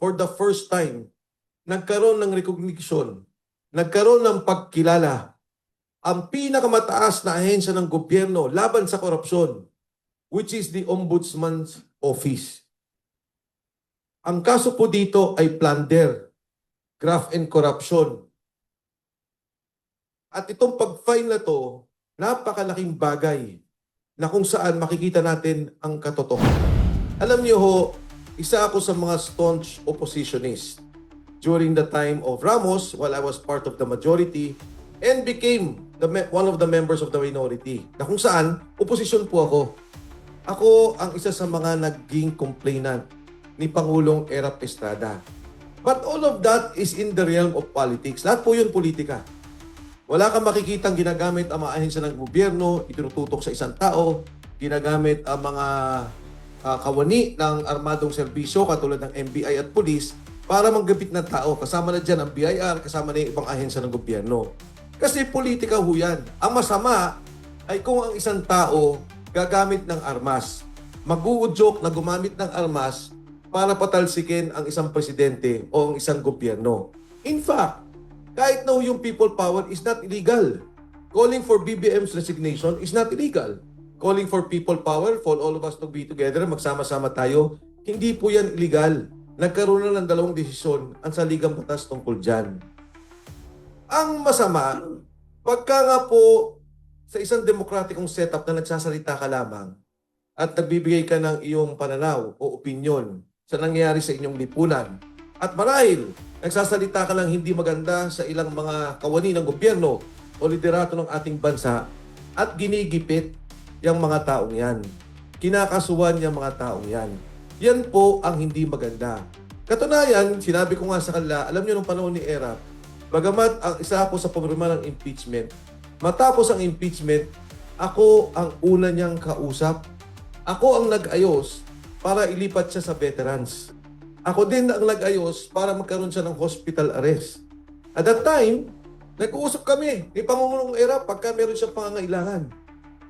for the first time, nagkaroon ng recognition, nagkaroon ng pagkilala ang pinakamataas na ahensya ng gobyerno laban sa korupsyon, which is the Ombudsman's Office. Ang kaso po dito ay plunder, graft and corruption. At itong pag-file na to, napakalaking bagay na kung saan makikita natin ang katotohanan. Alam niyo ho, isa ako sa mga staunch oppositionist during the time of Ramos while I was part of the majority and became one of the members of the minority. Na kung saan, opposition po ako. Ako ang isa sa mga naging complainant ni Pangulong Erap Estrada. But all of that is in the realm of politics. Lahat po yun politika. Wala kang makikitang ginagamit ang mga ahensya ng gobyerno, itinututok sa isang tao, ginagamit ang mga kawani ng armadong serbisyo katulad ng NBI at pulis para manggapit ng tao. Kasama na dyan ang BIR, kasama na yung ibang ahensya ng gobyerno. Kasi politika ho yan. Ang masama ay kung ang isang tao gagamit ng armas, mag-uudyok na gumamit ng armas para patalsikin ang isang presidente o ang isang gobyerno. In fact, kahit na yung people power is not illegal. Calling for BBM's resignation is not illegal. Calling for people power, for all of us to be together, magsama-sama tayo, hindi po yan illegal. Nagkaroon na ng dalawang desisyon ang saligang batas tungkol dyan. Ang masama, pagka nga po sa isang demokratikong setup na nagsasalita ka lamang at nagbibigay ka ng iyong pananaw o opinyon sa nangyayari sa inyong lipunan, at marahil nagsasalita ka lang hindi maganda sa ilang mga kawani ng gobyerno o liderato ng ating bansa at ginigipit yung mga taong yan. Kinakasuhan yung mga taong yan. Yan po ang hindi maganda. Katunayan, sinabi ko nga sa kanila, alam niyo nung panahon ni Erap, bagamat ang isa ako sa pumirma ng impeachment, matapos ang impeachment, ako ang una niyang kausap. Ako ang nag-ayos para ilipat siya sa veterans. Ako din ang nag-ayos para magkaroon siya ng hospital arrest. At that time, nag-uusap kami ni Pangulong Erap pagka meron siyang pangangailangan.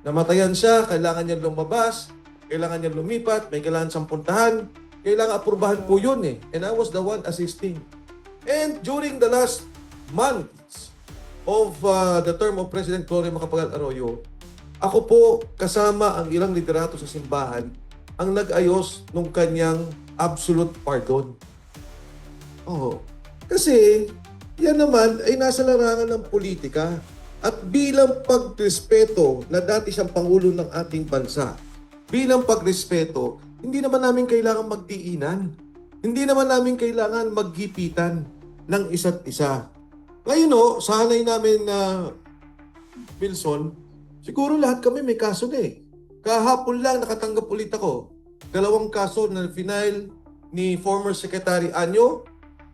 Namatayan siya, kailangan niya lumabas, kailangan niya lumipat, may kailangan siyang puntahan, kailangan aprubahan po yun eh. And I was the one assisting. And during the last months of the term of President Gloria Macapagal Arroyo, ako po kasama ang ilang liderato sa simbahan ang nag-ayos nung kanyang absolute pardon. Oo. Kasi, yan naman ay nasa larangan ng politika. At bilang pagrespeto na dati siyang Pangulo ng ating bansa, bilang pagrespeto, hindi naman namin kailangan magdiinan. Hindi naman namin kailangan maggipitan ng isa't isa. Ngayon sanay namin na Wilson, siguro lahat kami may kaso na eh. Kahapon lang nakatanggap ulit ako. 2 kaso na final ni former Secretary Anyo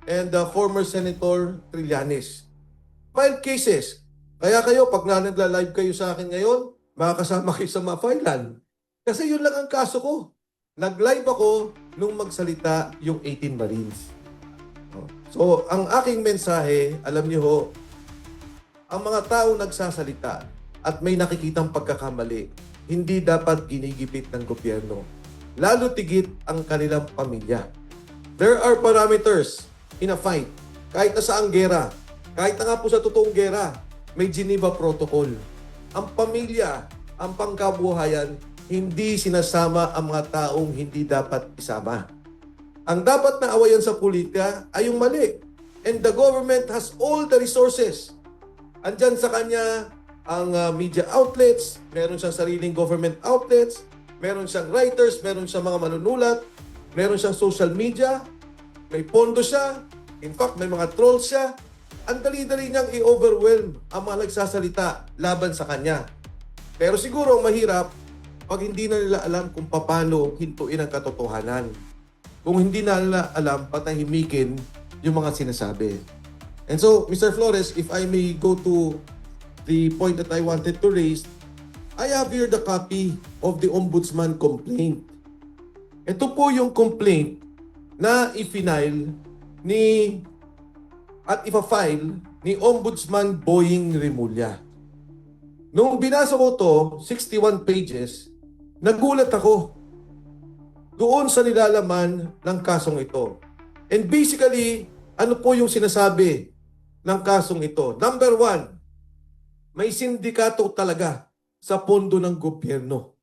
and former Senator Trillanes. Filed cases. Kaya kayo, pag nagla-live kayo sa akin ngayon, makakasama kayo sa ma-filean. Kasi yun lang ang kaso ko. Nag-live ako nung magsalita yung 18 Marines. So, ang aking mensahe, alam niyo ho, ang mga tao nagsasalita at may nakikitang pagkakamali, hindi dapat ginigipit ng gobyerno. Lalo tigit ang kanilang pamilya. There are parameters in a fight. Kahit na saang gera, kahit na nga po sa totoong gera, may Geneva Protocol. Ang pamilya, ang pangkabuhayan, hindi sinasama ang mga taong hindi dapat isama. Ang dapat na awayan sa politika ay yung mali. And the government has all the resources. Andyan sa kanya ang media outlets, meron siyang sariling government outlets, meron siyang writers, meron siyang mga manunulat, meron siyang social media, may pondo siya, in fact may mga trolls siya. Ang dali-dali niyang i-overwhelm ang mga nagsasalita laban sa kanya. Pero siguro ang mahirap pag hindi na nila alam kung paano hintuin ang katotohanan. Kung hindi na nila alam, patahimikin yung mga sinasabi. And so, Mr. Flores, if I may go to the point that I wanted to raise, I have here the copy of the Ombudsman complaint. Ito po yung complaint na i-file at ipa-file ni Ombudsman Boying Remulla. Nung binasa ko to, 61 pages, nagulat ako doon sa nilalaman ng kasong ito. And basically, ano po yung sinasabi ng kasong ito? Number one, may sindikato talaga sa pondo ng gobyerno.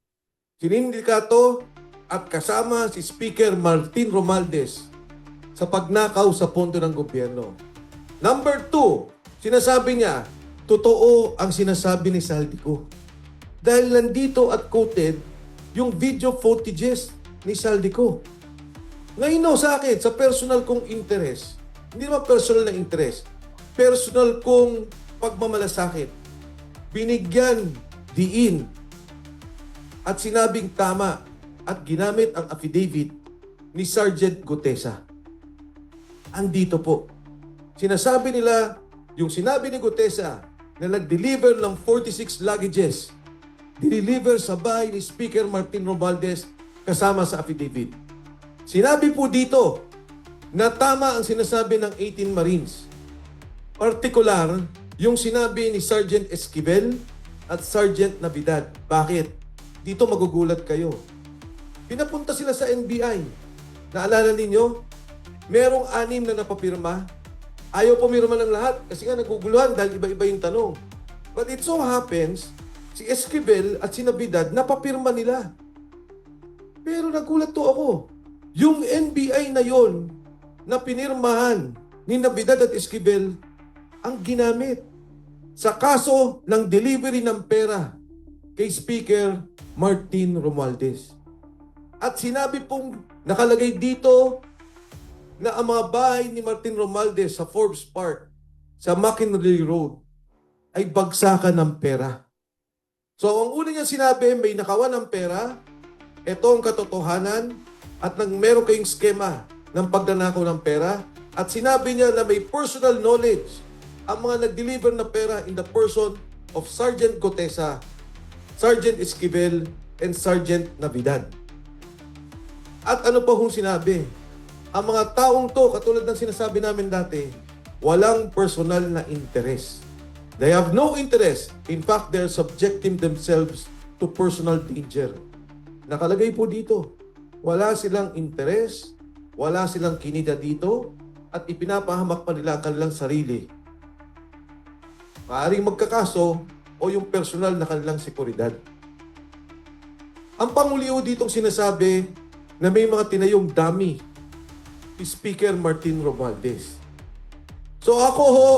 Sinindikato at kasama si Speaker Martin Romualdez sa pagnakaw sa pondo ng gobyerno. Number two, sinasabi niya, totoo ang sinasabi ni Saldico. Dahil nandito at quoted yung video footages ni Saldico. Ngayon sa akin, sa personal kong interest, hindi naman personal na interest, personal kong pagmamalasakit, binigyan diin at sinabing tama at ginamit ang affidavit ni Sergeant Gutesa. Andito po. Sinasabi nila, yung sinabi ni Gutesa na nag-deliver ng 46 luggages, deliver sa bahay ni Speaker Martin Romualdez kasama sa affidavit. Sinabi po dito na tama ang sinasabi ng 18 Marines. Partikular, yung sinabi ni Sergeant Esquivel at Sergeant Navidad. Bakit? Dito magugulat kayo. Pinapunta sila sa NBI. Naalala ninyo? Merong 6 na napapirma. Ayaw pumirma ng lahat kasi nga naguguluhan dahil iba-iba yung tanong. But it so happens, si Esquivel at si Navidad napapirma nila. Pero nagulat to ako. Yung NBI na yon na pinirmahan ni Navidad at Esquivel ang ginamit sa kaso ng delivery ng pera kay Speaker Martin Romualdez. At sinabi pong nakalagay dito na ang mga bahay ni Martin Romualdez sa Forbes Park, sa McKinley Road, ay bagsakan ng pera. So ang una niya sinabi, may nakawan ng pera, ito ang katotohanan, at nang meron kayong skema ng pagnanakaw ng pera, at sinabi niya na may personal knowledge ang mga nag-deliver na pera in the person of Sergeant Gutesa, Sergeant Esquivel, and Sergeant Navidad. At ano pa hong sinabi? Ang mga taong to, katulad ng sinasabi namin dati, walang personal na interest. They have no interest. In fact, they're subjecting themselves to personal danger. Nakalagay po dito, wala silang interest, wala silang kinita dito, at ipinapahamak pa nila ang kanilang sarili. Maaaring magkakaso o yung personal na kanilang seguridad. Ang panguliho ditong sinasabi na may mga tinayong dummy si Speaker Martin Romualdez. So ako ho,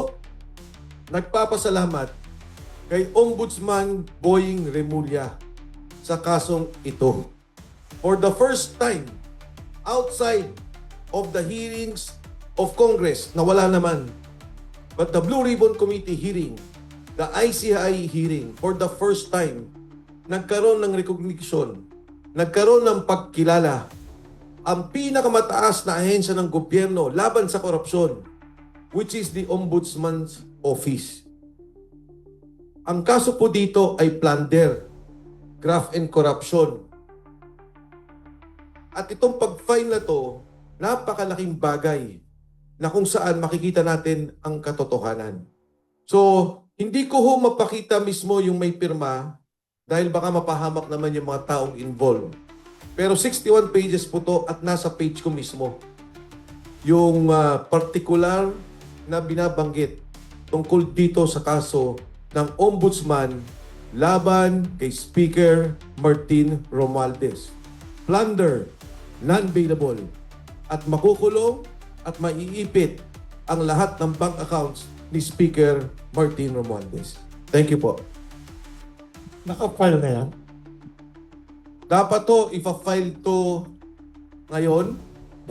nagpapasalamat kay Ombudsman Boying Remulla sa kasong ito. For the first time, outside of the hearings of Congress, na wala naman, but the Blue Ribbon Committee hearing, the ICI hearing, for the first time, nagkaroon ng recognition, nagkaroon ng pagkilala, ang pinakamataas na ahensya ng gobyerno laban sa korupsyon, which is the Ombudsman's Office. Ang kaso po dito ay plunder, graft and corruption. At itong pag-file na to, napakalaking bagay na kung saan makikita natin ang katotohanan. So, hindi ko ho mapakita mismo yung may pirma dahil baka mapahamak naman yung mga taong involved. Pero 61 pages po to at nasa page ko mismo. Yung particular na binabanggit tungkol dito sa kaso ng Ombudsman laban kay Speaker Martin Romualdez. Plunder, non-bailable, at makukulong at maiipit ang lahat ng bank accounts ni Speaker Martin Romualdez. Thank you po. Naka-file na yan? Dapat to, ipa-file to ngayon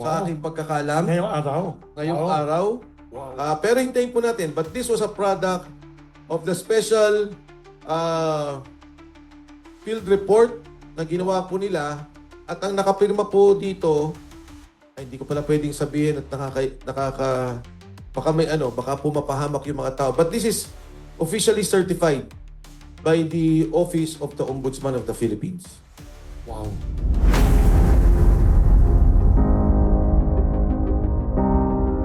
sa Wow. aking pagkakalam. Ngayong araw? Ngayong Wow. araw. Wow. Pero hintayin po natin. But this was a product of the special field report na ginawa po nila. At ang nakapirma po dito, ay hindi ko pala pwedeng sabihin at baka may baka po mapahamak yung mga tao. But this is officially certified by the Office of the Ombudsman of the Philippines. Wow.